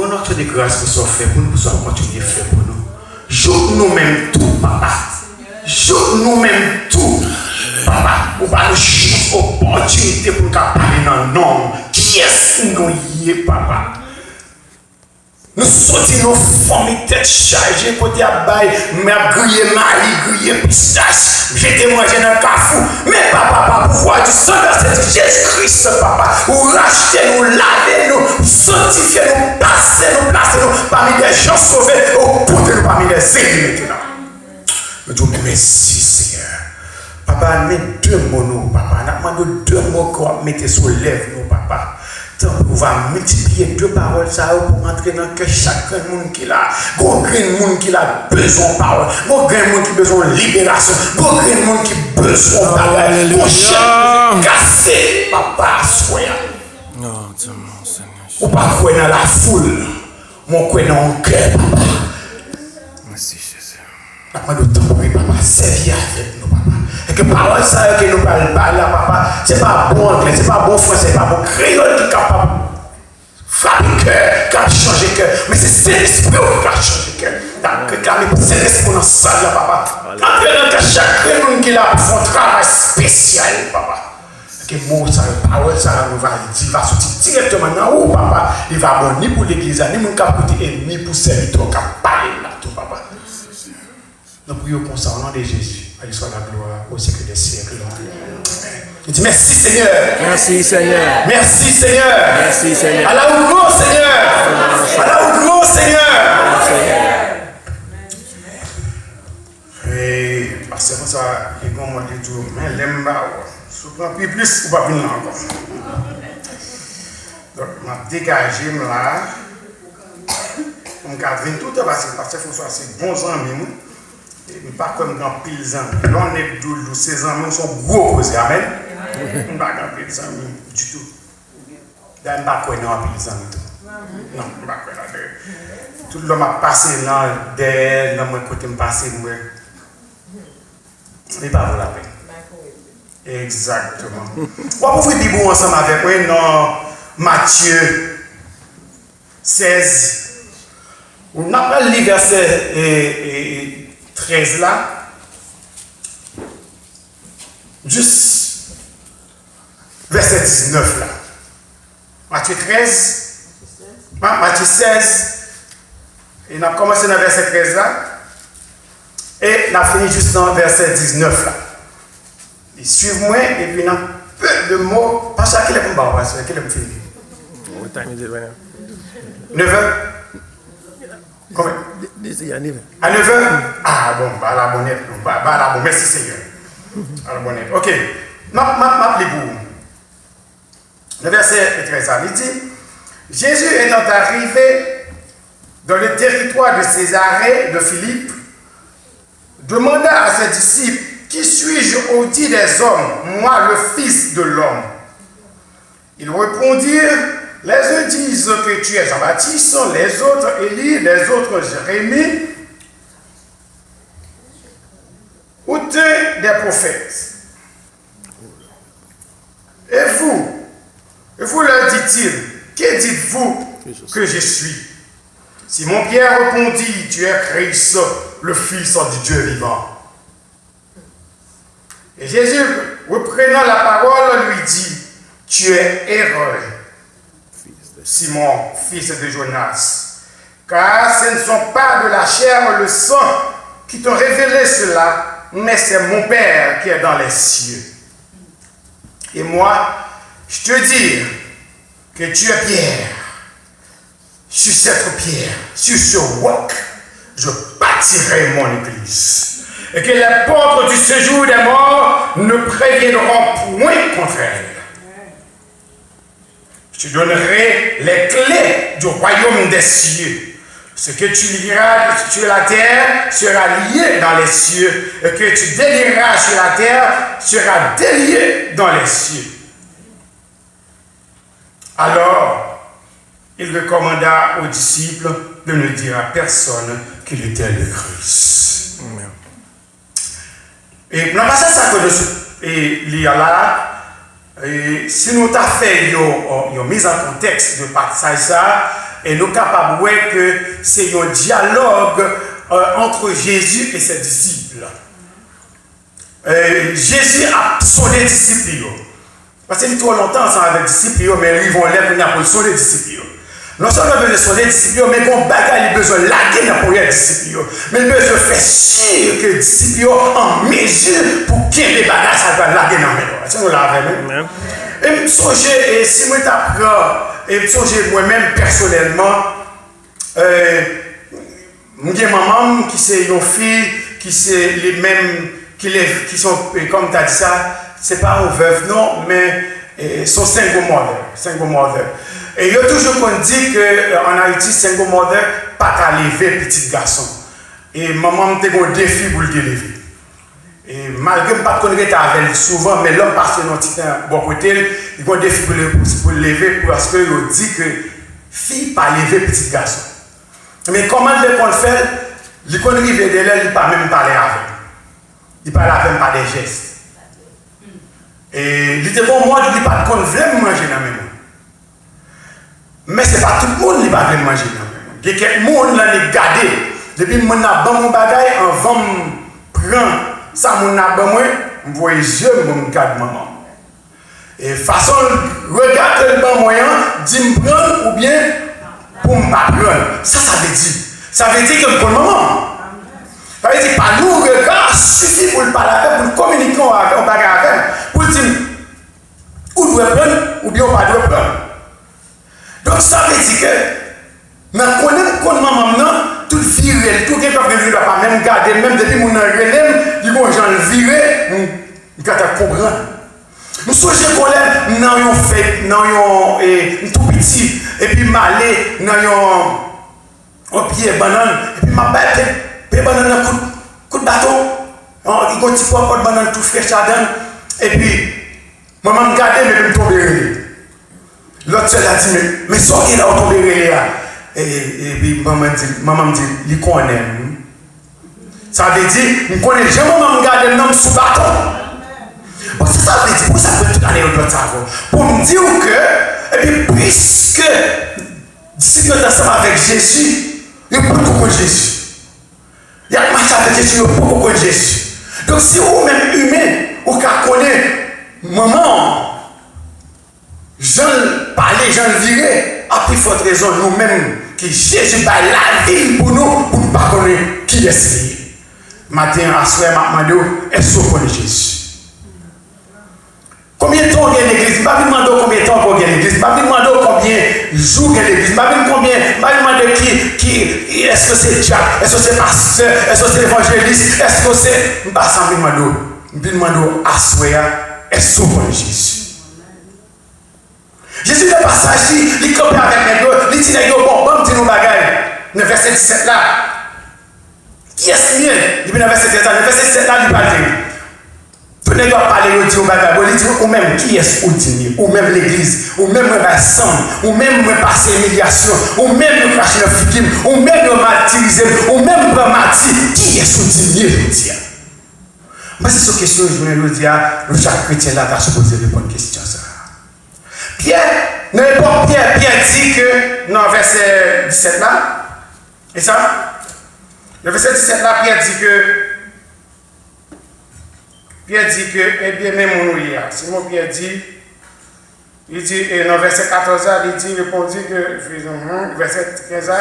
On a de grâce pour ce faire pour nous, pour continuer à faire pour nous. Joue nous-mêmes tout, papa. Joue nous-mêmes tout, papa. On va nous juste opportunité pour nous parler dans le nom. Qui est-ce que nous y est, papa? Nous sortons nos familles tête chargées, côté à bail, mais à griller mari, griller pistache, j'étais mangé dans le cafou. Mais papa, par pouvoir du sang de Jésus-Christ, papa, ou racheter nous, laver nous, sanctifier nous, placer nous parmi les gens sauvés, ou porter nous parmi les ennemis maintenant. Nous disons merci, Seigneur. Papa, mets deux mots, nous, papa. Nous demandons deux mots qu'on mette sur les lèvres, nous, papa. On va multiplier deux paroles ça pour entrer dans que chacun monde qui a monde qui a besoin de parole, monde qui a besoin de libération, monde qui a besoin de parole. Mon cher, cassé, papa, soya. Non, c'est mon Seigneur. Ou pas croire dans la foule, mon croire dans le cœur, papa. Merci, Jésus. Papa, nous t'en prie, papa, servir avec nous, papa. Et que parole ça que nous parlons là, papa, c'est pas bon anglais, c'est pas bon français, c'est pas bon créole qui est capable de frapper cœur, qui a changé cœur. Mais c'est Saint-Esprit qui a changé cœur. Réclamer pour Saint-Esprit dans la salle, papa. Entrez dans que chacun monde qui a fait un travail spécial, papa. Que mot ça, parole ça, nous va dire, va sortir directement dans où, papa. Il va bon ni pour l'église, ni pour le et ni pour serviteur qui a parlé là, tout, papa. Nous prions comme ça au nom de Jésus. Allez, soit la gloire au siècle des siècles. Je dis merci Seigneur. Merci Seigneur. Merci Seigneur. Merci Seigneur. À la gloire Seigneur. À la gloire Seigneur. Et parce que ça, il va me dire tout, mais l'aime pas. Souvent plus ou pas venir encore. Donc, je vais dégager là. On va venir tout parce que il faut soit assez bons amis. Et pas comme dans pile amis. Là, on est doux, ces amis sont gros causés. Amen. On ne va pas pile amis du tout. Là, on ne va pas pile amis. Non, on ne va pas tout le monde a passé là, dans mon côté, je passé. Ce n'est pas pour la peine. Exactement. On va vous dire ensemble avec moi dans Matthieu 16. On n'a pas le verset 13 là. Juste verset 19 là. Matthieu 13. Matthieu 16. Et on a commencé dans verset 13 là. Et on a fini juste dans verset 19 là. Et suivez-moi et puis dans peu de mots. Parce que quel est le bon parce que quel est le fini? 9h. Combien? À 9h? Ah bon, bah la bonne. Bah la bonne. Merci Seigneur. À la bonne. Ok. M'appelez-vous. Le verset 13 il dit Jésus étant arrivé dans le territoire de Césarée de Philippe, demanda à ses disciples qui suis-je au dit des hommes, moi le Fils de l'homme? Ils répondirent les uns disent que tu es Jean-Baptiste, les autres Élie, les autres Jérémie, ou des prophètes. Et vous leur dit-il, que dites-vous que je suis? Simon-Pierre répondit, tu es Christ, le Fils du Dieu vivant. Et Jésus, reprenant la parole, lui dit, tu es héros, Simon, fils de Jonas, car ce ne sont pas de la chair ou le sang qui t'ont révélé cela, mais c'est mon Père qui est dans les cieux. Et moi, je te dis que tu es Pierre. Sur cette pierre, sur ce roc, je bâtirai mon église. Et que les portes du séjour des morts ne préviendront point contre elle. Je te donnerai les clés du royaume des cieux. Ce que tu lieras sur la terre sera lié dans les cieux. Et que tu délieras sur la terre sera délié dans les cieux. Alors, il recommanda aux disciples de ne dire à personne qu'il était le Christ. Amen. Et dans le passage ça que nous lire là, si nous avons fait une mise en contexte de passage ça, Et nous sommes capables de voir que c'est un dialogue entre Jésus et ses disciples. Jésus a sondé les disciples. Parce qu'il est trop longtemps ensemble avec les disciples, mais ils vont l'air pour sonner les disciples. Non seulement besoin de sonner les disciples, mais qu'on bagaille, il a besoin de laguer dans les disciples. Mais il a besoin de faire sûr que les disciples en mesure pour qu'il y ait des bagages, ça va laguer dans les mains. C'est nous l'avons. Et je songe, et si moi t'apprends, et je songe moi-même personnellement, j'ai maman qui c'est une fille, qui c'est les mêmes, qui sont, comme tu as dit ça, c'est pas une veuve, non, mais sont single mother. Et il y a toujours qu'on dit qu'en Haïti, single mother, pas qu'à lever petit garçon. Et maman m'a un défi pour le lever. Et malgré que je ne connais pas avec souvent, mais l'homme passe dans petit bon côté, il a un défi pour le lever parce qu'il dit que fille pas lever petit garçon. Mais comment il peut faire? Il connaît de là, il ne peut pas même parler avec. Il parle avec par des gestes. Et il était bon, moi, je ne dis pas qu'on veut manger dans mes mains. Mais ce n'est pas tout le monde qui va manger dans mes mains. Il y a quelques gens qui ont gardé. Depuis que je suis mon bagage, avant de prendre ça, je vois les yeux, je garde maman. Et façon, regarde le moyen, dit me prendre ou bien pour me pas prendre. Ça veut dire. Ça veut dire que pour le moment. Ça veut dire pas nous, regard suffit pour le parler avec, pour le communiquer avec, on bagarre avec, pour dire où doit prendre ou bien on ne doit prendre. Donc ça veut dire que, mais quand maman maintenant, tout viré, tout quelqu'un qui ne doit pas même garder, même depuis mon relève, du coup, j'en viré, nous comprendre. Nous sommes collègues, nous avons fait, nous avons tout petit, et puis malé, nous avons un pied banane, et puis ma bête. Puis banane coup de bâton, il y a un petit pot de banane tout fraîche là-dedans. Et puis, maman me garde, mais je me tombe. L'autre seul a dit, mais sortez là, on tombe. Et puis, maman me dit, il connaît. Ça veut dire, je connais, j'ai maman me garde le nom sous bâton. Bon, ça veut dire, pour ça, je peux tout aller au droit savoir. Pour me dire que, et puis, puisque, disciples ensemble avec Jésus, il y a beaucoup de Jésus. Il y a marché avec Jésus, il y a beaucoup de Jésus. Donc si vous-même humain, vous connaissez maman, Jean parlait, Jean virait, à plus forte raison, nous-mêmes, que Jésus va la vie pour nous ne pas connaître qui est ce. Matin, à soir, Mamado, est-ce que vous connaissez Jésus? Combien de temps il y a l'église? Je ne vais pas demander combien de temps il y a l'église. Je ne vais pas demander combien de jours il y a l'église. Je ne vais pas demander qui. Est-ce que c'est Jacques? Est-ce que c'est pasteur? Est-ce que c'est évangéliste? Est-ce que c'est. Je ne vais pas demander. Je vais demander à soi, est-ce que vous connaissez Jésus? Jésus, le passage, il copie avec les deux. Il dit, bon, dis nous bagaille. Le verset 17 là. Qui est-ce mieux? Il dit, le verset 17 là. Le verset 17 là, il va dire. Tout ne doit parler au Dieu au bagage. Il dit, ou même qui est-ce ou dit, ou même l'église, ou même le rassemble, ou même le passer humiliation, ou même le cracher le figuim, ou même le martyriser, ou même le martyr. Qui est-ce ou dit, je dis? Mais c'est cette question que je voulais dire, le chaque chrétien là a supposé répondre à une question. Pierre, dans l'époque, Pierre dit que, dans le verset 17 là, et ça, le verset 17 là, Pierre dit que, eh bien, même mon ouïe, Simon Pierre dit, il dit, et dans le verset 14 là, il dit, répondit que, verset 15 là,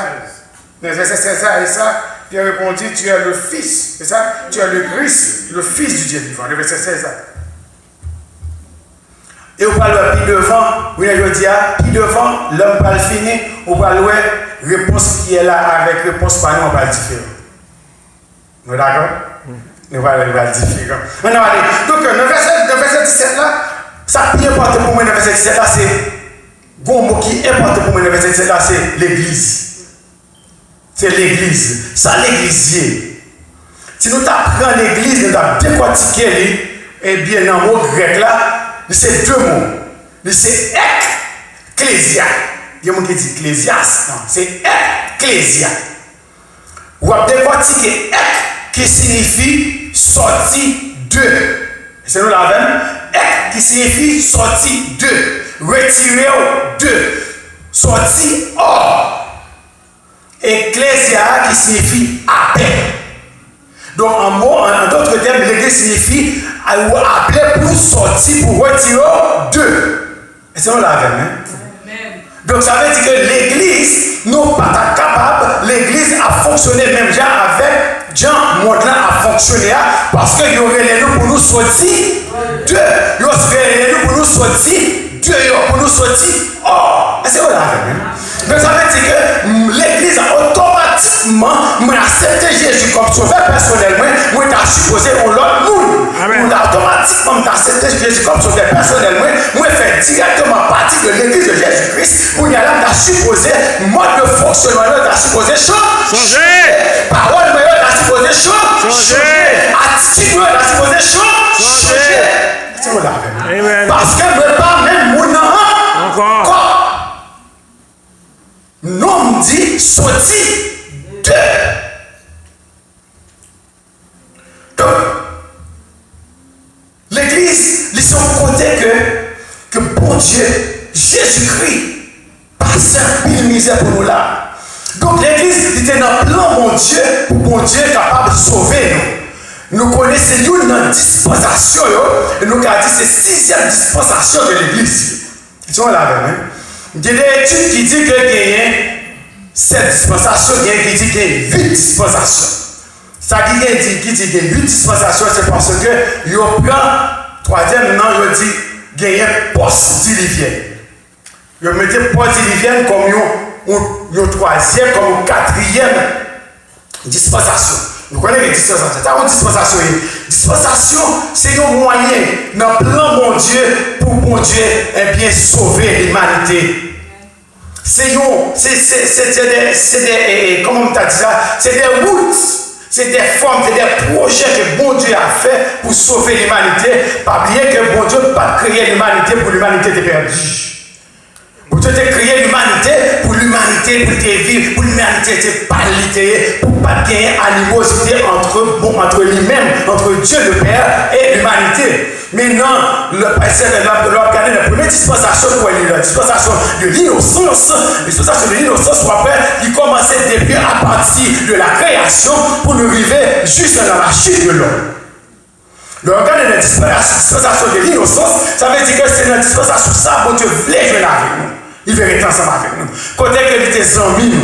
dans le verset 16 là, et ça, Pierre répondit, tu es le Fils, c'est ça, tu es le Christ, le Fils du Dieu vivant, le verset 16 là. Et on parle de puis devant, oui, je dis, puis devant, l'homme va le finir, on va le réponse qui est là avec réponse par nous, on va le différent. Nous d'accord? Nous va le différent. Maintenant, allez, donc le verset 17 là, ça qui est important pour moi, le verset 17 là, c'est, bon mot qui est important pour moi, le verset 17 là, c'est l'église. C'est l'église. Ça, l'églisier. Si nous apprenons l'église, nous avons décortiqué, eh bien, dans le mot grec là, c'est deux mots. C'est ecclésia. Il y a un qui dit ecclésias. Non, c'est ecclésia. Ou à décortiquer qui signifie sorti de. C'est nous la même. Qui signifie sorti de. Retiré de. Sorti hors. ecclésia qui signifie appel. Donc en d'autres termes, l'église signifie appeler pour sortir, pour retirer d'eux. Et c'est on l'a vu, donc ça veut dire que l'église, nous pas capable, l'église a fonctionné même déjà avec Jean Modelin a fonctionné parce que il aurait les nous pour nous sortir d'eux. Il aurait les nous pour nous sortir d'eux, pour nous sortir. Oh, c'est on l'a vu. Donc ça veut dire que l'église a automatiquement accepté Jésus comme sauveur personnellement, moi t'as supposé on l'autre monde. On a automatiquement accepté Jésus comme sauveur personnellement, moi fait directement partie de l'église de Jésus-Christ. Pour y aller, t'as supposé mode de fonctionnement, t'as supposé changer. Parole meilleure, t'as supposé changer. Attitude, t'as supposé changer. C'est on l'a vu. Parce que me pas même mon encore. Non, dit sorti de. Donc, l'église, ils sont côté que bon Dieu, Jésus-Christ, passe un pile misère pour nous là. Donc, l'église était dans le plan, mon Dieu, pour bon Dieu capable de sauver nous. Nous connaissons une dispensation, et nous avons dit c'est 6e dispensation de l'église. Tu vois là, hein? Il y a des études qui disent qu'il y a 7 dispensations, il y a qui dit qu'il y a 8 dispensations. Ça qui dit qu'il y a 8 dispensations, c'est parce que il prend 3e, maintenant il dit qu'il y a un poste d'Olivier. Il met le poste d'Olivier comme une 3e, comme une 4e dispensation. Nous connaissons les dispensations. C'est une dispensation. Dispensation, c'est un moyen dans le plan mon Dieu pour mon Dieu bien sauver l'humanité. C'est des comment on t'a dit ça? C'est des routes, c'est des formes, c'est des projets que bon Dieu a fait pour sauver l'humanité. Pas oublier que bon Dieu n'a pas créé l'humanité pour l'humanité de perdue. Bon Dieu a créé l'humanité pour vivre, pour l'humanité de parler, pour pas gagner animosité entre lui-même, entre Dieu le Père et l'humanité. Maintenant, le pasteur de l'organe, la première dispensation pour la dispensation de l'innocence, qui commençait depuis à partir de la création pour nous arriver juste dans la chute de l'homme. L'organe de la dispensation de l'innocence, ça veut dire que c'est une dispensation ça, bon Dieu voulait jouer avec nous. Il veut être ensemble avec nous. Côté que il était amis,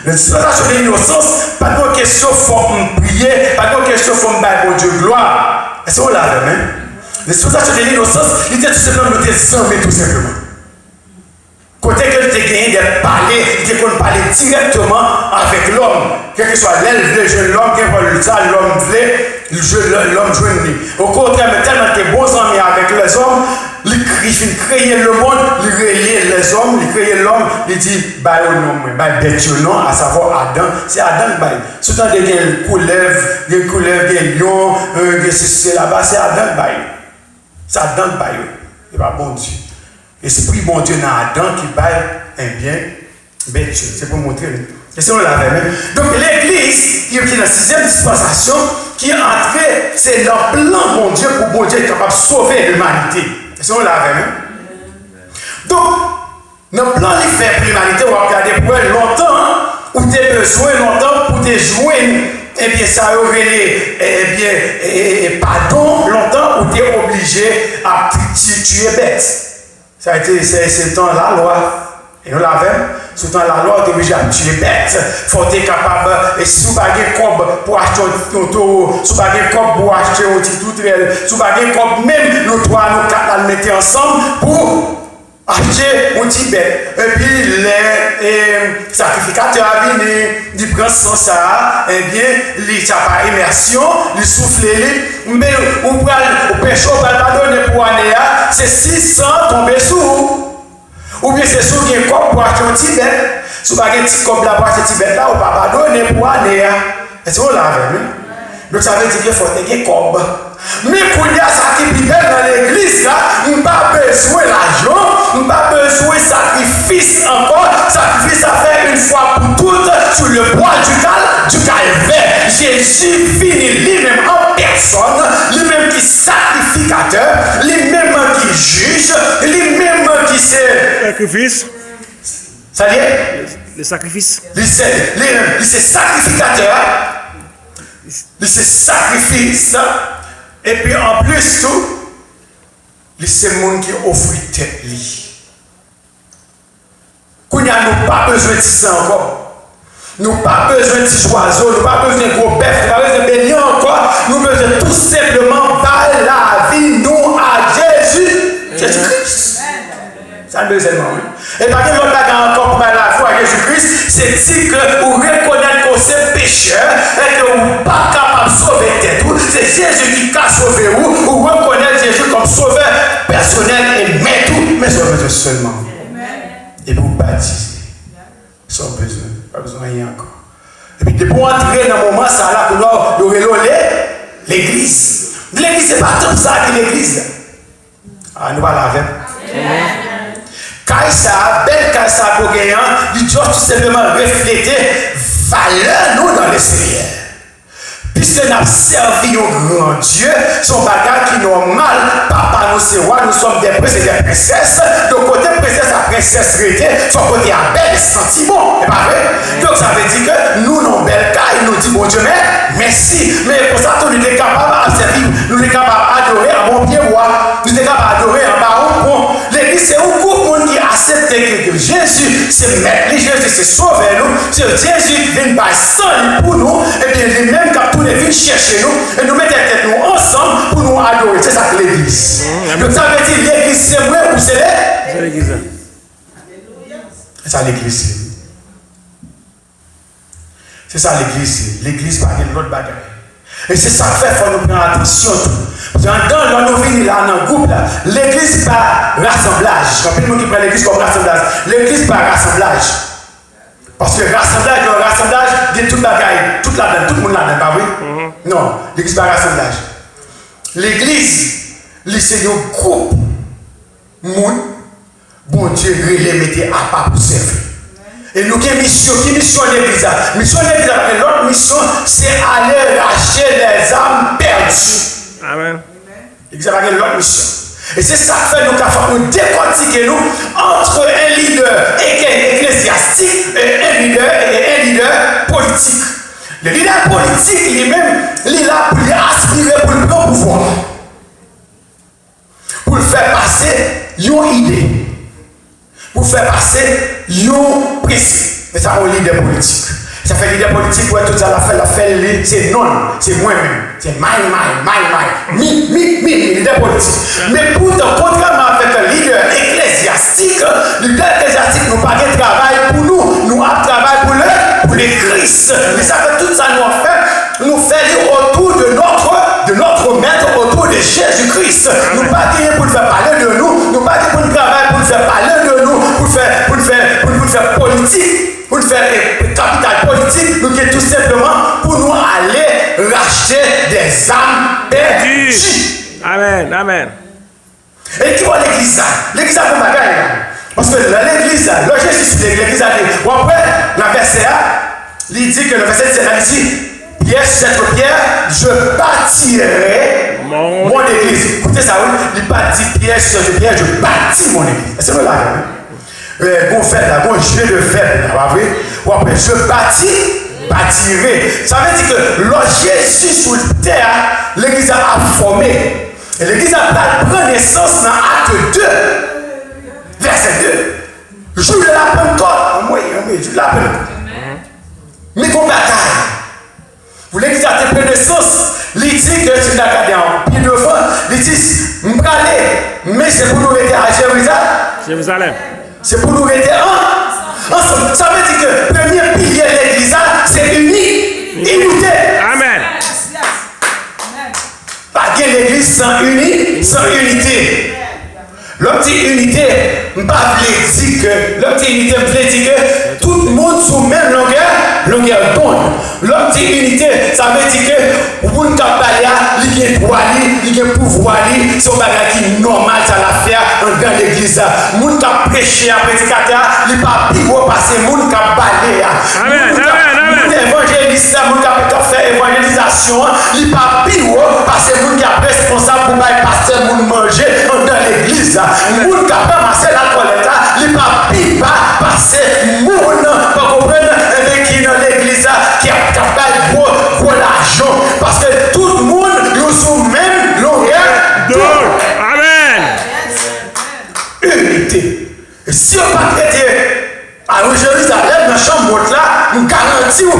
la dispensation de l'innocence, pas de question pour prier, pas de question pour me Dieu gloire. Est-ce qu'on l'a vu, hein? La dispensation de l'innocence, il était tout simplement nous des amis, tout simplement. Côté que tu as gagné de parler, tu as parler directement avec l'homme. Quel que soit l'aile, le jeune homme, quel que soit l'homme voulait, l'homme joue lui. Au contraire, mais tellement que bons amis avec les hommes, il crée le monde, il crée les hommes, il crée l'homme, il dit, bah non, bah bête non, à savoir Adam, c'est Adam qui bah. Souvent des couleuvres, des lions, c'est là-bas, c'est Adam bah. C'est Adam qui bah. Il va bon Dieu. Esprit bon Dieu dans Adam qui baille un bien bête. C'est pour montrer. Et c'est on l'avait même. Donc l'église qui est dans la 6e dispensation, qui est entrée, c'est dans le plan bon Dieu pour bon Dieu être capable de sauver l'humanité. Et c'est on l'avait même. Donc, dans le plan qu'il fait pour l'humanité, on va regarder pour elle longtemps, où tu as besoin longtemps pour te jouer. Eh bien, ça aurait pardon longtemps où tu es obligé à tuer bête. Ça a été, c'est dans la loi. Et on l'avait, c'est dans la loi, tu es obligé à tuer bête. Il faut être capable, et si vous n'avez pas de cob pour acheter un taureau, si vous n'avez pas de cob pour acheter un petit toutrel, si vous n'avez pas de cob, même nous trois, nous quatre, nous mettons ensemble pour acheter un petit bête. Et puis, les sacrificateurs à venir, ils prennent sans ça, eh bien, ils n'ont pas immersion, ils soufflent, mais au péché, on va pas donner pour année, c'est 600 tomber sous. Ou bien c'est sous qui est comme pour acheter un petit bête. Si vous avez un petit comme là pour acheter un petit bête là, on ne va pas donner pour année. Est-ce qu'on l'a vu? Donc ça veut dire qu'il faut être comme. Mais pour dire ça qui est belle dans l'église là, on n'a pas besoin d'argent, on n'a pas besoin de sacrifice encore. Sacrifice à faire une fois pour toutes sur le bois du calvaire. Jésus finit lui-même en personne, lui-même qui est sacrificateur, lui-même qui juge, lui-même qui sait. Sacrifice. Ça y est? Le sacrifice. Il c'est sacrificateur. Il c'est sacrifice. Et puis en plus tout, il c'est le monde qui offre tête. Qu'on n'a pas besoin de ça encore. Nous n'avons pas besoin de petits oiseaux, nous n'avons pas besoin de gros bœufs, nous n'avons pas besoin de bénis encore. Nous avons besoin tout simplement par la vie, nous, à Jésus-Christ. Ça le deuxièmement, oui. Et par exemple, l'autre encore pour la foi à Jésus-Christ, c'est dire que vous reconnaissez que vous êtes pécheur et que vous n'êtes pas capable de sauver tête. C'est Jésus qui a sauvé vous. Vous reconnaissez Jésus comme sauveur personnel et maître, mais vous avez besoin seulement. Et vous baptiser. Sans besoin. Pas besoin de rien encore. Et puis, pour entrer dans le moment, ça là, pour nous l'église. L'église, c'est pas tout ça qui est l'église. Ah, nous allons avec. Kaïsa, belle Kaïsa pour gagner, il doit tout simplement refléter valeur nous dans le Seigneur. Puisque nous avons servi au grand Dieu, son bagage qui est normal, papa nous c'est roi, nous sommes des princes et des princesses. Donc, côté princesse à princesse rétée, son côté à belle sentiment, c'est pas vrai? Donc, ça veut dire que nous, nos belles cailles, nous disons, bon Dieu, merci. Mais pour ça, nous sommes capables de servir, nous sommes capables d'adorer à mon pied roi, nous sommes capables d'adorer en bas bon. L'église, c'est un groupe de monde qui accepte que Jésus, c'est maître, Jésus, c'est sauveur nous, c'est Jésus qui vient par sang pour nous, et bien, les mêmes qui les viennent chercher nous et nous mettons tête nous ensemble pour nous adorer. C'est ça que l'église. Donc ça veut dire l'église c'est vrai ou c'est l'église. C'est ça l'église. C'est ça l'église. L'église pas l'autre bagaille. Et c'est ça que fait faut nous prendre attention. Dans nos vies là, dans le groupe là, l'église pas rassemblage. Quand tout le monde qui prend l'église comme rassemblage, l'église pas rassemblage. Parce que rassemblage, de toute bagaille, tout le monde là-dedans, pas oui? Non, l'église pas rassemblage. L'église, c'est un groupe, monde, bon Dieu, les mettez à part pour servir. Et nous, qui mission l'église? Mission l'église, l'autre mission, c'est aller racheter les âmes perdues. Amen. L'église a l'autre mission. Et c'est ça que fait nous décortiquer nous entre un leader ecclésiastique et un leader politique. Le leader politique, lui-même, il est là pour aspirer pour le bon pouvoir. Pour le faire passer une idée. Pour faire passer un principe. Mais ça, c'est un leader politique. Ça fait leader politique, ouais, tout ça, la fait, c'est non, c'est moi-même. C'est leader politique. Mais pourtant, contrairement avec un leader ecclésiastique, nous pas de travail pour nous, nous avons travail pour le Christ. Mais ça fait tout ça, nous fait autour de notre maître, autour de Jésus-Christ. Nous pas gagner pour faire parler de nous, nous pas gagner pour travail pour faire parler de nous, pour faire politique. Pour faire capital politique, nous sommes tout simplement pour nous aller racheter des âmes perdues. Amen, amen. Et qui voit l'église là? L'église a comme bagaille là. Parce que l'église là, le Jésus sur l'église a dit, ou après, le verset là, il dit que le verset c'est ici, Pierre, cette pierre, je bâtirai mon église. Écoutez ça, oui, il n'a pas dit Pierre, cette pierre, je bâtis mon église. C'est vrai là, oui. Bon fait là, bon jeu de fait là, vous voyez? Ou après, je bâtirai. Ça veut dire que le Jésus sur terre, l'église a formé. Et l'église a pris naissance dans Acte 2, verset 2. Jour de la Pentecôte. Moi, jour de la Pentecôte. Mais qu'on bataille. Vous l'église a pris naissance, il dit que c'est la garde en pied devant, il dit, mais c'est pour nous rester à Jérusalem. C'est pour nous rester ensemble. Ça veut dire que le premier pilier de l'église, c'est unité. Amen. Pas que l'église sans unité. L'autre unité, je ne veux pas dire que tout le monde sous même longueur d'onde. L'autre unité, ça veut dire que pour nous parler, il y a droit, il y a pouvoir, c'est un bagage qui est normal, ça l'a fait dans l'église. Moun qui a prêché, un prédicateur, il n'est pas plus gros parce que moun qui a balé. Amen, amen. Évangéliste, moun qui a fait évangélisation, il n'est pas plus gros parce que moun qui a responsable pour le pasteur, moun manger dans l'église. Moun qui a ramassé la collecte, il n'est pas plus bas parce que moun Et si on pas traité à Jérusalem, dans la chambre là, nous garantissons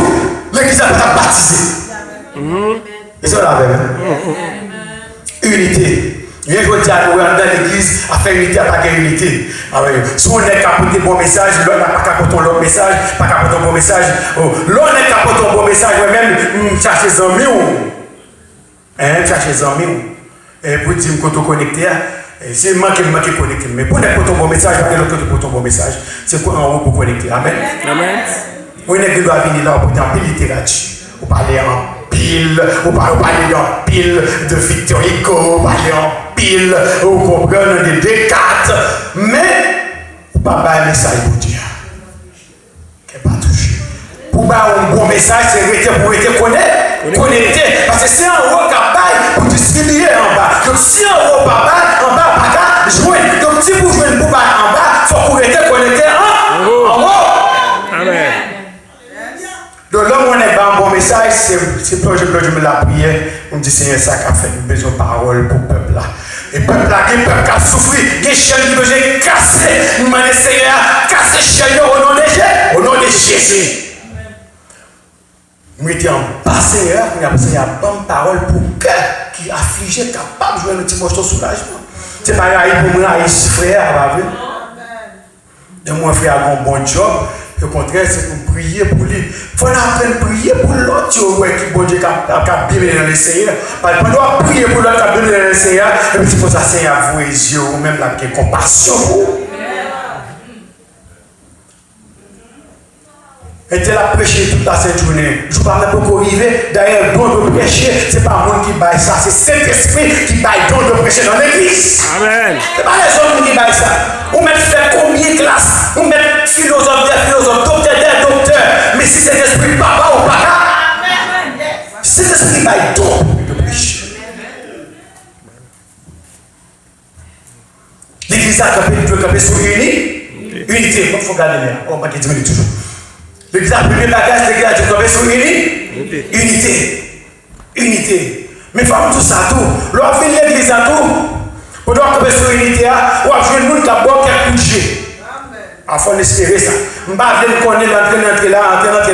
l'église va être baptisée. Et ça, là, unité. Je veux dire, nous dans l'église, à faire unité, à pas faire unité. Si on est capable de bon message, l'on n'a pas capable de l'autre message, pas capable de bon message. L'on est capable de bon message, même chercher des amis. Chercher des amis. Et pour dire que tu connecté, c'est manqué connecté. Mais pour être bon message, pas l'autre côté pour ton bon message. C'est quoi en haut pour connecter. Amen. Amen. On est qui doit venir là pour t'en littérature. Pour parler en pile, on parle en pile de Victor Hugo, on parle en pile, on comprend de Descartes, mais on pas un message pour Dieu. Qui n'est pas touché. Pour un bon message, c'est pour être connecté. Parce que c'est un haut capable pour distribuer en bas. Donc si un haut pas en bas, pas jouer. Donc si vous jouez en bas, il faut pour être connecté en haut. Amen. Donc là, on est dans un bon message, c'est pour que je me la prière. On me dit, Seigneur, ça a fait besoin de parole pour le peuple là. Et le peuple là, le peuple qui a souffert, il y a des chaînes qui besoin de casser. Nous demandons, Seigneur, casser les chaînes au nom de Jésus. Nous étions en bas, Seigneur, nous avons besoin de bonne parole pour le cœur qui est affligé, capable de jouer un petit morceau de soulagement. C'est pas grave pour moi, frère, va venir. Et mon frère a un bon job. Au contraire, c'est pour prier pour lui. Il faut apprendre à prier pour l'autre qui bon Dieu qui a bien dans le Seigneur. On doit prier pour l'autre qui a bien dans le Seigneur. Et puis, c'est pour ça que Seigneur vous les yeux, ou même la compassion pour vous. Et tu as prêché toute la cette journée. Je ne parle pas pour arriver. D'ailleurs, le don de prêcher, ce n'est pas moi qui baille ça. C'est Saint-Esprit qui baille le don de prêcher dans l'église. Amen. Ce n'est pas les hommes qui baillent ça. Ou mettre faire combien de classes. Ou mettre philosophe, docteur. Mais si c'est l'esprit papa ou papa, c'est l'esprit baille le don de prêcher. L'église a campé sur unité. Il faut garder là. On va dire toujours. L'église a premier bagage, l'église a campé sur unité. Mais il faut tout ça, tout. Lorsqu'on fait l'église à tout, on doit camper sur unité, on va jouer le monde qui a bon quelques coups de jeu. Il faut espérer ça. Je ne vais pas connaître l'entrée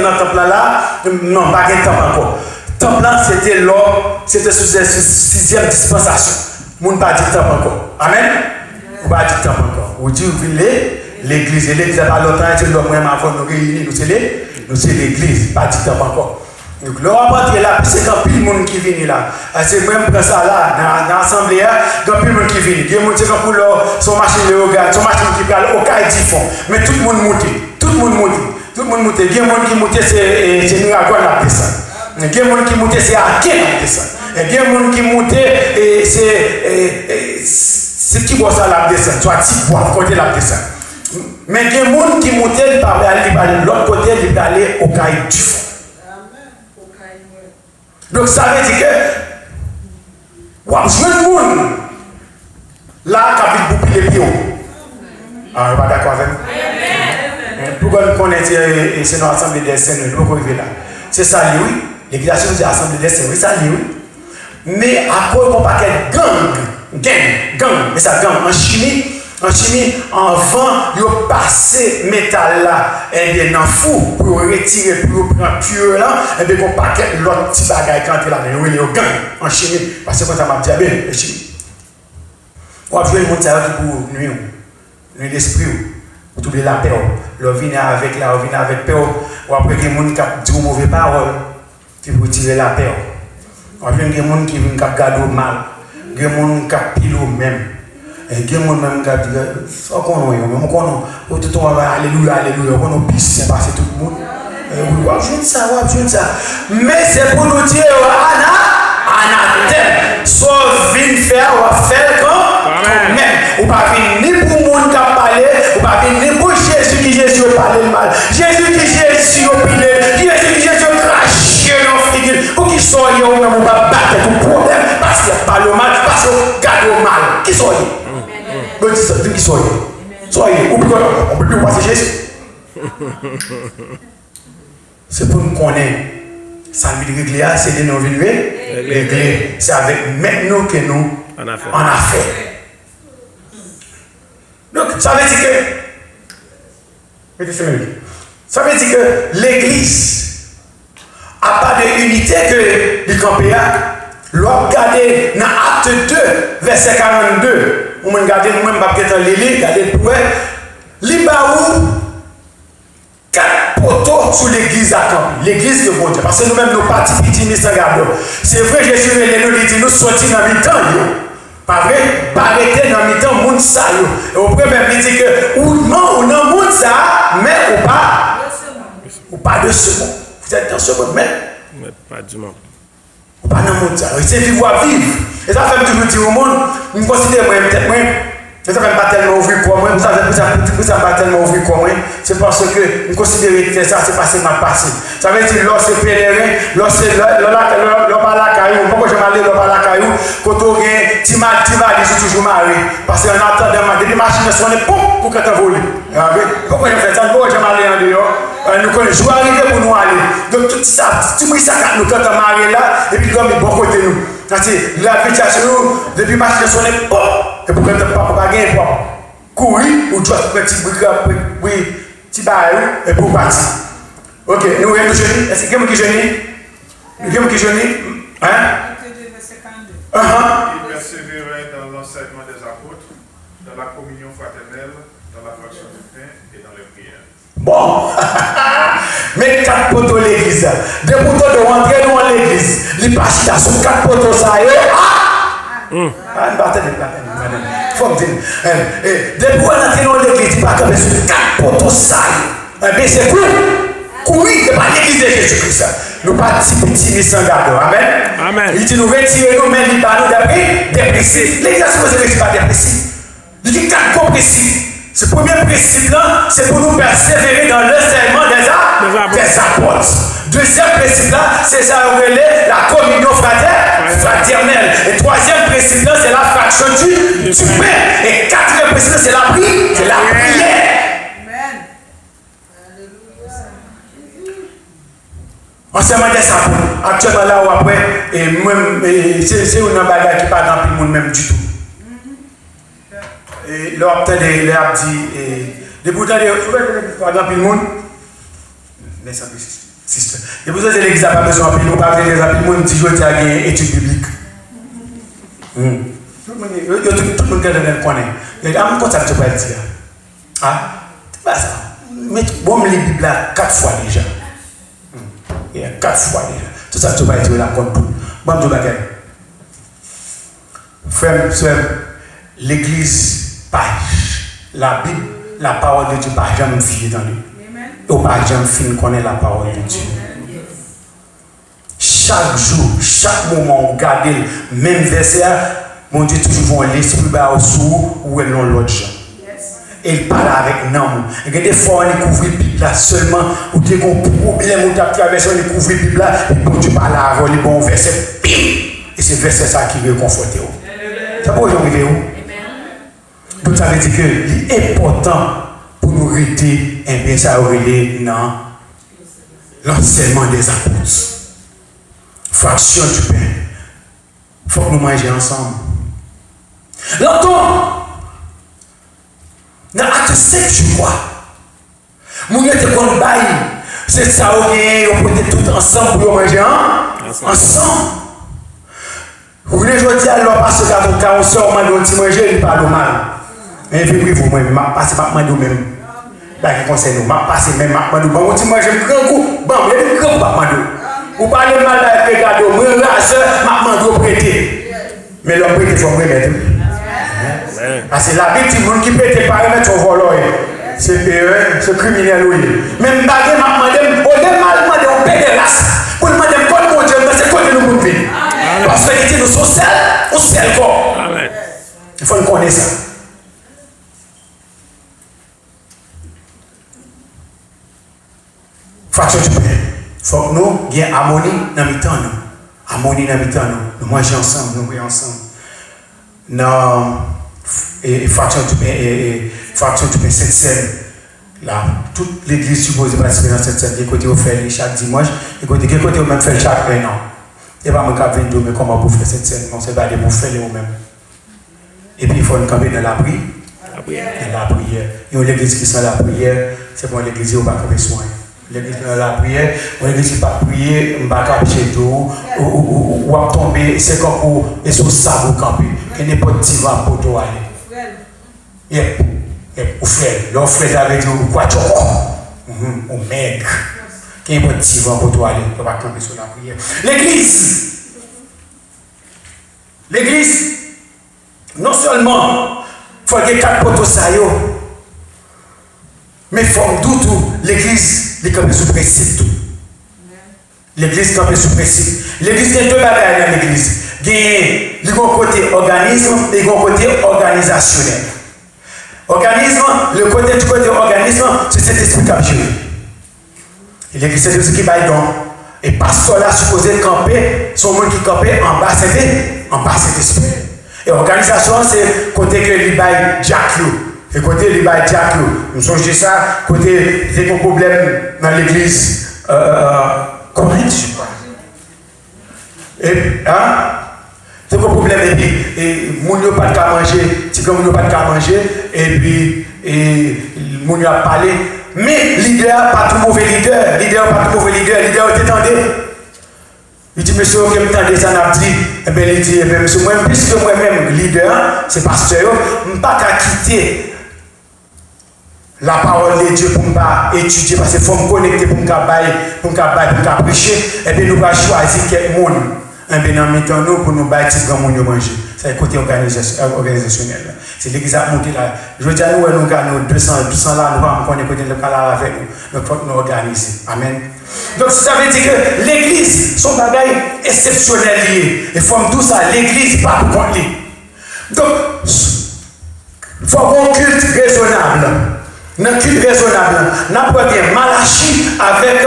dans le temple là. Non, pas de temple encore. Le temple là, c'était l'or, c'était sous la 6e dispensation. Je ne vais pas dire temple encore. Amen. On va dire temple encore. Vous dites, vous voulez l'église. L'église n'a pas longtemps, c'est l'homme même avant nous réunir. Nous, c'est l'église, pas dire temple encore. Donc, là, on va rentrer là, c'est quand plus de monde qui vient là. C'est même pour ça là, dans l'assemblée, quand plus de monde qui vient. Il y a des gens qui pour son machine de regard, son machine qui parle au cas du fond. Mais tout le monde monte. Il y a des gens qui montent, c'est Miracle la descend. Il y a des gens qui montent, c'est Aké la descend. Il y a des gens qui montent, c'est qui voit ça la descend, soit qui voit côté la descend. Mais il y a des gens qui montent, ils peuvent aller de l'autre côté, ils peuvent aller au cas du fond. Donc ça veut dire que, je veux le monde là, qui a bouclé les pieds. Ah, on va d'accord avec moi? Pourquoi nous connaissons c'est notre assemblée des saints, nous devons arriver là. C'est ça, oui. L'église de l'assemblée des saints, oui, ça, oui. Mais à cause d'un paquet gang, mais ça gang en chimie, avant de passer métal là, et bien dans fou pour retirer, pour prendre pur là, et bien qu'on paquet l'autre petit bagage qui entre là, mais il y a gang en chimie, parce que quand ça m'a dit, bien, la chimie. On va jouer le monde qui pour nuire l'esprit, pour trouver la paix. On vient avec paix, ou après, il y a des gens qui disent mauvaises paroles, qui pour tirer la paix. On vient des gens qui viennent garder mal, des gens qui pile même. Et il y a des gens qui disent, tout le monde, alléluia, on a pisse, c'est passé tout le monde. Je ne sais ça. Mais c'est pour nous dire, anathème, soit venir faire, ou faire comme même. Ou pas venir ni pour le monde qui a parlé, ou pas venir ni pour Jésus qui Jésus a parlé le mal. Jésus qui Jésus a pilé, Jésus qui Jésus a craché dans le figure. Pour qu'ils soient, on ne va pas battre tout problème, parce qu'il n'y a pas le mal, parce qu'il garde le mal. Qui soient? Qui soyez. Soyez. On peut plus passer Jésus. C'est pour nous connaître. Ça veut dire que c'est de nous régler. C'est avec maintenant que nous en affaire. Donc, ça veut dire Ça veut dire que l'église n'a pas d'unité que du campéa. L'on regarde dans Acte 2, verset 42. On regarde, nous-mêmes, pas peut-être l'élire, regardez tout. Libaou, 4 poteaux sur l'église à camp. L'église de bon Dieu. Parce que nous-mêmes, nous partis petits, nous regardons. C'est vrai, Jésus, il dit, nous sortis dans le temps. Pas vrai? Pas arrêter dans le temps, monde ça. Et au premier, il dit que, ou non, ou non, monde ça, mais ou pas de second. Vous êtes dans ce monde, mais pas du monde. Ou pas dans le monde ça. C'est vivre à vivre. Et ça fait toujours dire au monde, je me considère moi, peut-être moi, ça ne fait pas tellement ouvrir quoi moi, ça ne pas tellement ouvrir quoi moi, c'est parce que je considère que ça, c'est passé, m'a passé. Ça veut dire, lorsque pèlerin, lorsque l'homme à la caillou, pourquoi je m'allais l'homme à la caillou, quand on gagne, tu vas toujours marié. Parce qu'on attend des machines sont les pompes pour que tu voles. Pourquoi je fais ça? Pourquoi je m'allais en dehors? Nous connaissons, je vais arriver pour nous aller. Donc tout ça, tout ça, nous quand on marié là, et puis comme il bon côté nous. La pétition, depuis que machine sont les pompes. Et pour que tu ne pas gagner pour courir, ou tu vas faire un petit petit bail et pour partir. Ok, nous voyons jeûner. Est-ce que quelqu'un qui jeûne? Quelqu'un qui jeûne? Hein? Il persévérait dans l'enseignement des apôtres, dans la communion fraternelle, dans la fraction du pain et dans les prières. Bon, mais 4 poteaux l'église. Des poteaux de rentrer dans l'église. Les pasteurs sont 4 poteaux ça. Faut me dire. Depuis qu'on est dans l'église, il n'y a pas de 4 poteaux ça. Mais c'est cool. Courir, ce n'est pas l'église de Jésus-Christ. Nous ne pas petits sans garde. Amen. Amen. Il dit nous retirer nous, mais il va nous dépressifs. L'église n'est pas dépressif. Il dit 4 gros principes. Ce premier principe là, c'est pour nous persévérer dans l'enseignement des apôtres. Deuxième principe là, c'est ça la communion fraternelle. Et troisième principe là, c'est la fraction du pain. Et quatrième principe là, c'est la prière. Enseignement des apôtres. Actuellement là ou après, c'est une bagarre qui pas rempli le monde même du tout. Et là, peut-être, il a dit, les boutons de par exemple, le monde, les sisters. Les boutons de l'église n'a pas besoin de nous parler des appuis, le monde dit, je tiens à une étude biblique. Tout le monde connaît. Il y a un contact pour dire. Ah, c'est pas ça. Mais bon, les Bibles là, 4 fois déjà. Il y a 4 fois déjà. Tout ça, tu vas dire, là, compte tout. Bon, je vais gagner. Frère, l'église. La Bible, la parole de Dieu, pas jamais fier dans lui. Ou pas jamais fin connaît la parole de Dieu. Chaque jour, chaque moment, on regarde le même verset, mon Dieu toujours voit l'esprit bas au sous ou elle l'autre gens. Et il parle avec nous. Et des fois, on découvre la Bible là seulement, ou des problèmes, on a traversé, on découvre la Bible là, et bon Dieu parle avec les bons versets, et c'est verset ça qui veut conforter. Ça peut arriver où? Tout ça veut dire que l'important pour nous rester, et bien ça aurait dans l'enseignement des apôtres. Fraction du pain. Il faut que nous mangions ensemble. L'entend. Dans l'acte 7, je crois. Nous sommes qu'on baille. C'est ça, on peut être tout ensemble pour manger ensemble. Vous voulez jouer à l'heure parce que quand on sort, on dit manger, il parle mal. Mais puis vous, moi, je passe pas même. Là, qui concerne nous, je passe même ma mandou. Bon, si moi j'ai un grand coup, bon, il y a un grand coup ma mandou. Vous parlez mal avec les cadeaux, moi, ma mandou prêté. Mais l'homme prêté, il faut me remettre. Parce que la victime qui prête pas remettre son volant, c'est criminel, oui. Même baguette, ma mandou, on demande, on paie des races. Pour demander quoi, mon Dieu, c'est quoi que nous pouvons faire. Parce que nous sommes seuls, on sait quoi. Il faut nous connaître ça. Fraction du pain. Il faut que nous ayons harmonie dans le temps. Harmonie dans le temps. Nous mangeons ensemble, nous prions ensemble. Dans fraction du pain, cette scène. Là, toute l'église suppose participer dans cette scène. Il y a côté où fait chaque dimanche, et côté où même fait chaque un an. Il n'y a pas mon cas 22, mais comment vous faire cette scène? On ne sait pas aller pour faire les mêmes. Et puis il faut nous camper dans l'abri. La prière. La prière. Et l'église qui sent la prière, c'est pour l'église qui n'a pas besoin. L'église qui a la prière, l'église qui n'a pas prié, on va camper tout, ou va tomber, c'est comme pour les ça vous camper. Il n'y a pas de divan pour toi aller. Et au frère, l'autre frère avait dit, quoi tu as? Au maigre. Il n'y a pas de divan pour toi aller, on va camper sur la prière. L'église, non seulement, il faut qu'il y ait 4 poteaux ça, mais il faut tout, l'église, il campe sous principe tout. L'église campe sous principe. L'église, il y a 2 bagages dans l'église. Il y a un côté organisme et un côté organisationnel. Organisme, le côté du côté organisme, c'est cet esprit qui a joué. Et l'église, c'est ce qui va donc. Et pasteur là, supposé camper, son monde qui campait en bas cet esprit. Et organisation, c'est côté que il baille Jack. Et côté il baille Jack. Nous songez ça, côté c'est un problème dans l'église Corinthe, je crois. Et c'est un problème et moun yo pas de manger, si comme moun yo pas de manger et puis moun yo a parlé. Mais leader pas tout mauvais leader, leader t'étendez. Il dit, monsieur, ok, m'tendez ça, n'a dit, eh bien, il dit, eh bien, monsieur, moi, puisque moi-même, leader, c'est pasteur, je ne peux pas quitter la parole de Dieu pour me étudier, parce qu'il faut me connecter pour me prêcher, et bien, nous allons choisir quelques monde, et bien, mettons nous pour nous bâtir grand monde manger. C'est le côté organisationnel. C'est l'église à monter là. Je veux dire, nous avons 200 là, nous allons connaître le cas avec nous. Nous faut nous organiser. Amen. Donc, ça veut dire que l'église, son bagage exceptionnel lié. Et forme tout ça, l'église, pas pour contre lui. Donc, il faut avoir un culte raisonnable. Un culte raisonnable. N'a pas bien Malachie avec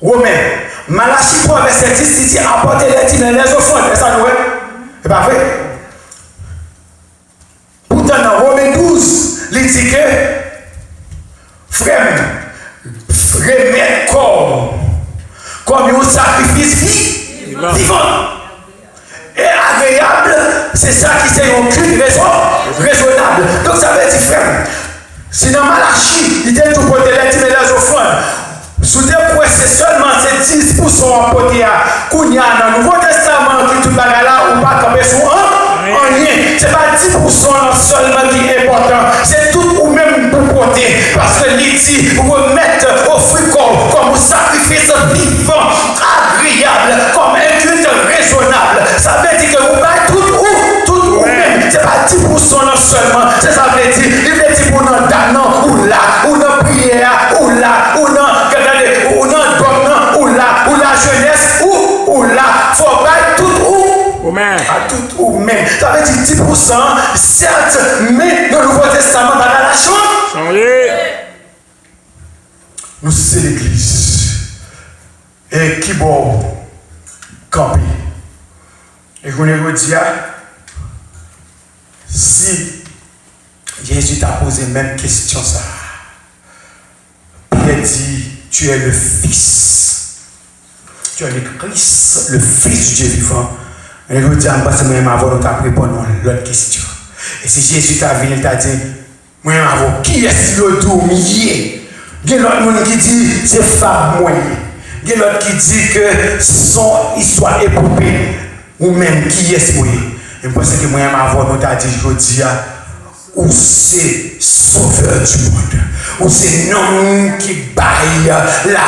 Romain. Malachie 3, verset 10, il dit apportez les dîmes les offrandes. Est-ce que nous c'est pas vrai? Pourtant, dans Romain 12, il dit que frère, remettre corps comme un sacrifice vivant et agréable, c'est ça qui c'est un culte raisonnable. Donc ça veut dire, frère, si dans Malachie, il dit tout porter les dîmes et les offrandes, sous des points, c'est seulement 10% apporté à Kounia dans le Nouveau Testament qui tout bagarre là ou pas camper sur un lien. C'est pas 10% seulement qui est important, c'est tout ou même pour porter. Parce que l'idée, vous remettre au fruit comme un sacrifice vivant, agréable, comme un culte raisonnable. Ça veut dire que vous battez tout ou même. C'est pas 10% seulement, c'est ça veut dire. Il veut dire pour nous damnant ou là, ou dans prière, ou là, ou dans ou la jeunesse, ou là, il faut battre tout ou même. À tout ou même. Ça veut dire 10%, certes, mais dans le Nouveau Testament, dans la chose. Nous, c'est l'église. Et qui bon camper. Et qu'on est dit, si Jésus t'a posé la même question, ça, il a dit, tu es le Fils. Tu es le Christ, le Fils du Dieu vivant. Et je vous dis, parce que moi, avant, nous t'avons répondu à l'autre question. Et si Jésus t'a venu, il t'a dit, moi, avant, qui est-ce le domier? Il y a l'autre monde qui dit, c'est femme moyen. Il y a l'autre qui dit que son histoire épopée, ou même qui est-ce moi? Et parce que moi, avant, nous t'avons dit, je vous dis, où c'est sauveur du monde, où c'est l'homme qui baille la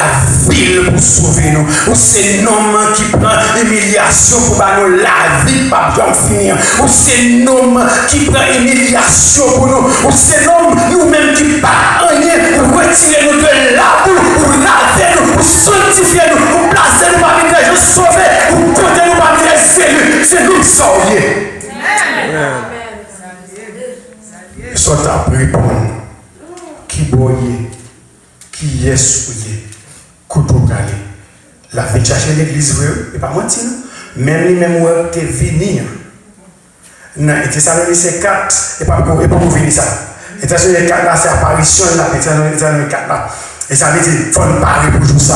ville pour sauver nous, où c'est l'homme qui prend l'humiliation pour nous la vie pas bien finir, où c'est l'homme qui prend l'humiliation pour nous, où c'est l'homme nous-mêmes qui bat rien pour retirer nous de là, pour laver nous, pour sanctifier nous, pour placer nous parmi les gens sauvés, pour compter nous parmi les élus. C'est nous qui sommes liés. Soit à répondre qui boye, qui est souillé, couteau calé. La vie de chercher l'église, et pas mentir, même lui-même où tu es venu. Et ça veut dire c'est 4, et pas pour venir ça. Et ça veut dire 4 là, c'est apparition là, et ça veut dire 4 là. Et ça veut dire qu'il faut nous parler pour tout ça.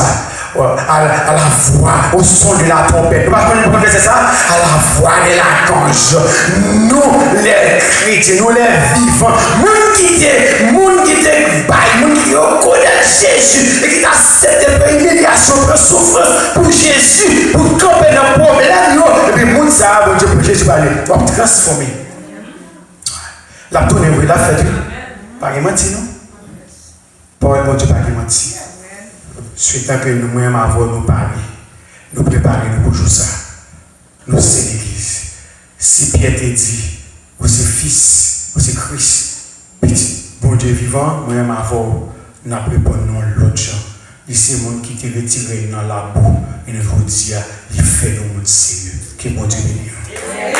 à la voix, au son de la trompette. Nous ne pouvons pas c'est ça? À la voix de l'archange. Nous, les chrétiens, nous, les vivants, nous qui te baillent, nous qui reconnaissent Jésus et qui acceptent de humiliation, de souffrance pour Jésus, pour camper dans le problème. Et puis, nous, ça, bon Dieu, pour Jésus, on va transformer. La tournée, oui, la fête, pas menti, non? Pas bon Dieu, pas menti. Suite à que nous-mêmes avons nous parler, nous préparer nous pour ça. Nous c'est l'église. Si Pierre te dit, vous c'est fils, vous c'est Christ, petit, bon Dieu vivant, nous-mêmes avons, nous préparé l'autre gens. Ici, le monde qui te retiré dans la boue, et nous vous dit, il fait le monde sérieux. Que bon Dieu bénisse.